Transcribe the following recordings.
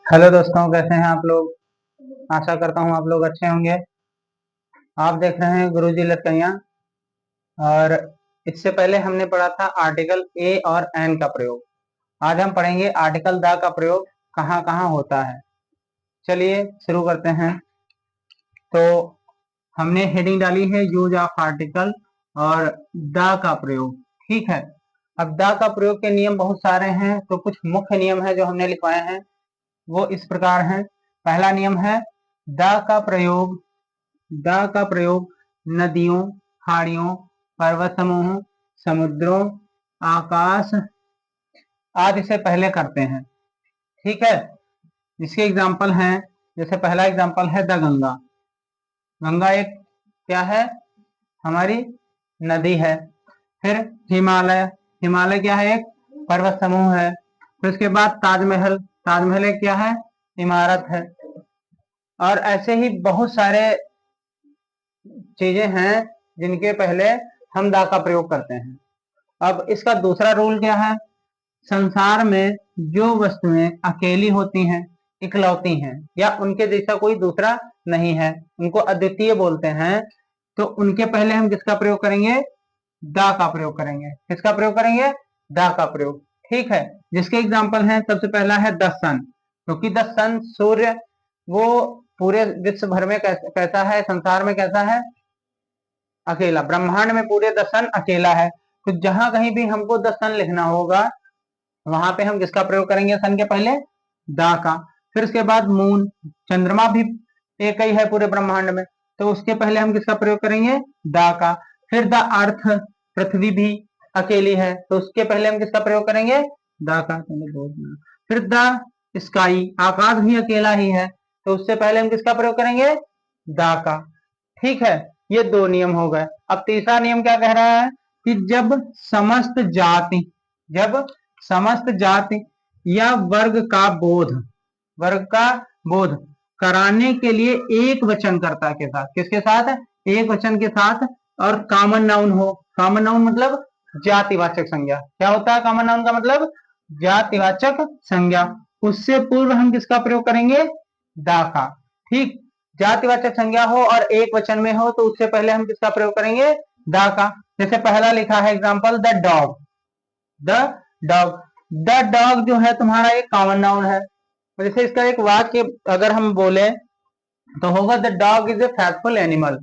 Hello दोस्तों, कैसे हैं आप लोग। आशा करता हूँ आप लोग अच्छे होंगे। आप देख रहे हैं गुरुजी लड़कइयाँ। और इससे पहले हमने पढ़ा था आर्टिकल ए और एन का प्रयोग। आज हम पढ़ेंगे आर्टिकल द का प्रयोग कहाँ कहाँ होता है। चलिए शुरू करते हैं। तो हमने हेडिंग डाली है यूज ऑफ आर्टिकल और द का प्रयोग। ठीक है। अब द का प्रयोग के नियम बहुत सारे हैं, तो कुछ मुख्य नियम है जो हमने लिखवाए हैं, वो इस प्रकार हैं। पहला नियम है द का प्रयोग नदियों, खाड़ियों, पर्वत समूहों, समुद्रों, आकाश आदि से पहले करते हैं। ठीक है। इसके एग्जाम्पल हैं, जैसे पहला एग्जाम्पल है द गंगा। गंगा एक क्या है, हमारी नदी है। फिर हिमालय, हिमालय क्या है, एक पर्वत समूह है। फिर उसके बाद ताजमहल, ताजमहल एक क्या है, इमारत है। और ऐसे ही बहुत सारे चीजें हैं जिनके पहले हम दा का प्रयोग करते हैं। अब इसका दूसरा रूल क्या है, संसार में जो वस्तुएं अकेली होती हैं, इकलौती हैं, या उनके जैसा कोई दूसरा नहीं है, उनको अद्वितीय बोलते हैं, तो उनके पहले हम किसका प्रयोग करेंगे, दा का प्रयोग करेंगे। किसका प्रयोग करेंगे, दा का प्रयोग। ठीक है। जिसके एग्जाम्पल हैं, सबसे पहला है द सन, क्योंकि द सन सूर्य वो पूरे विश्व भर में कैसा है, संसार में कैसा है, अकेला। ब्रह्मांड में पूरे द सन अकेला है। तो जहां कहीं भी हमको द सन लिखना होगा, वहां पे हम किसका प्रयोग करेंगे, सन के पहले दा का। फिर उसके बाद मून, चंद्रमा भी एक ही है पूरे ब्रह्मांड में, तो उसके पहले हम किसका प्रयोग करेंगे, दा का। फिर द अर्थ, पृथ्वी भी अकेली है, तो उसके पहले हम किसका प्रयोग करेंगे, दा का। फिर द स्काई, आकाश भी अकेला ही है, तो उससे पहले हम किसका प्रयोग करेंगे, दा का। ठीक है। ये दो नियम हो गए। अब तीसरा नियम क्या कह रहा है कि जब समस्त जाति या वर्ग का बोध कराने के लिए एक वचनकर्ता के साथ, किसके साथ, एक वचन के साथ, और कॉमन नाउन हो। कॉमन नाउन मतलब जातिवाचक संज्ञा। क्या होता है कॉमन नाउन का मतलब, जातिवाचक संज्ञा। उससे पूर्व हम किसका प्रयोग करेंगे, दा का। ठीक। जातिवाचक संज्ञा हो और एक वचन में हो, तो उससे पहले हम किसका प्रयोग करेंगे, दा का। जैसे पहला लिखा है example, the dog the dog जो है तुम्हारा एक कॉमन नाउन है। तो जैसे इसका एक वाक्य अगर हम बोले तो होगा the dog is a faithful animal,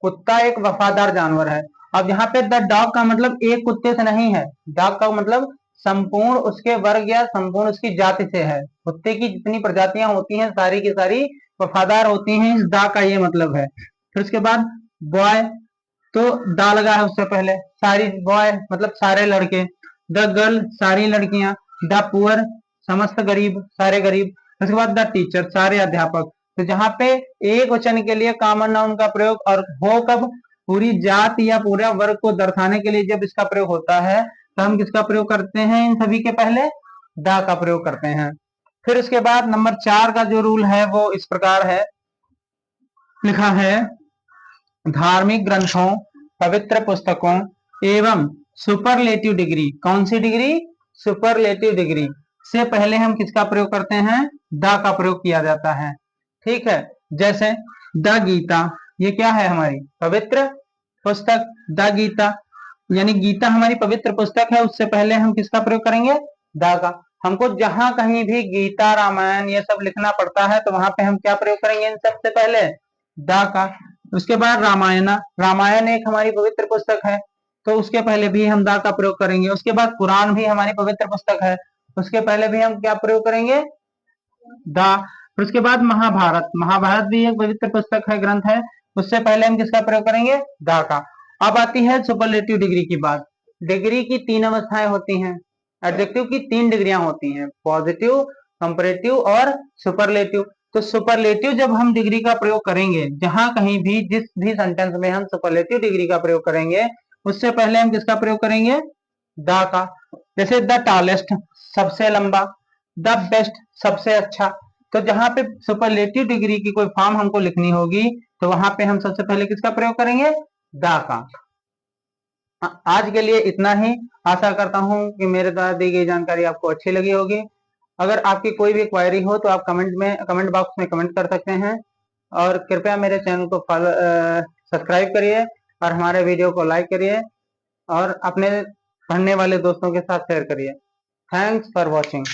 कुत्ता एक वफादार जानवर है। अब यहाँ पे द डॉग का मतलब एक कुत्ते से नहीं है, डॉग का मतलब संपूर्ण उसके वर्ग या संपूर्ण उसकी जाति से है। कुत्ते की जितनी प्रजातियां होती हैं सारी की सारी वफादार होती हैं, इस दा का ये मतलब है। फिर उसके बाद बॉय, तो दा लगा है उससे पहले, सारी बॉय मतलब सारे लड़के। द गर्ल, सारी लड़कियां। द पुअर, समस्त गरीब, सारे गरीब। उसके बाद द टीचर, सारे अध्यापक। तो जहां पे एक वचन के लिए कॉमन नाउन का प्रयोग, और हो कब, पूरी जाति या पूरा वर्ग को दर्शाने के लिए जब इसका प्रयोग होता है, तो हम किसका प्रयोग करते हैं, इन सभी के पहले दा का प्रयोग करते हैं। फिर उसके बाद नंबर 4 का जो रूल है वो इस प्रकार है, लिखा है, धार्मिक ग्रंथों, पवित्र पुस्तकों एवं सुपरलेटिव डिग्री। कौन सी डिग्री, सुपरलेटिव डिग्री से पहले हम किसका प्रयोग करते हैं, द का प्रयोग किया जाता है। ठीक है। जैसे द गीता, ये क्या है, हमारी पवित्र पुस्तक। द गीता यानी गीता हमारी पवित्र पुस्तक है, उससे पहले हम किसका प्रयोग करेंगे, द का। हमको जहां कहीं भी गीता, रामायण ये सब लिखना पड़ता है, तो वहां पे हम क्या प्रयोग करेंगे, इन सबसे पहले द का। उसके बाद रामायण, रामायण एक हमारी पवित्र पुस्तक है, तो उसके पहले भी हम दा का प्रयोग करेंगे। उसके बाद कुरान भी हमारी पवित्र पुस्तक है, उसके पहले भी हम क्या प्रयोग करेंगे, दा। उसके बाद महाभारत, महाभारत भी एक पवित्र पुस्तक है, ग्रंथ है, उससे पहले हम किसका प्रयोग करेंगे, दा का। अब आती है सुपरलेटिव डिग्री की बात। डिग्री की 3 अवस्थाएं होती हैं, एडजेक्टिव की 3 डिग्रियां होती हैं, पॉजिटिव, कंपैरेटिव और सुपरलेटिव। तो सुपरलेटिव जब हम डिग्री का प्रयोग करेंगे, जहां कहीं भी जिस भी सेंटेंस में हम सुपरलेटिव डिग्री का प्रयोग करेंगे, उससे पहले हम किसका प्रयोग करेंगे, द का। जैसे द टॉलेस्ट, सबसे लंबा। द बेस्ट, सबसे अच्छा। तो जहां पे सुपरलेटिव डिग्री की कोई फॉर्म हमको लिखनी होगी, तो वहां पे हम सबसे पहले किसका प्रयोग करेंगे, द का। आज के लिए इतना ही। आशा करता हूं कि मेरे द्वारा दी गई जानकारी आपको अच्छी लगी होगी। अगर आपकी कोई भी क्वायरी हो तो आप कमेंट बॉक्स में कमेंट कर सकते हैं। और कृपया मेरे चैनल को सब्सक्राइब करिए और हमारे वीडियो को लाइक करिए और अपने पढ़ने वाले दोस्तों के साथ शेयर करिए। Thanks for watching.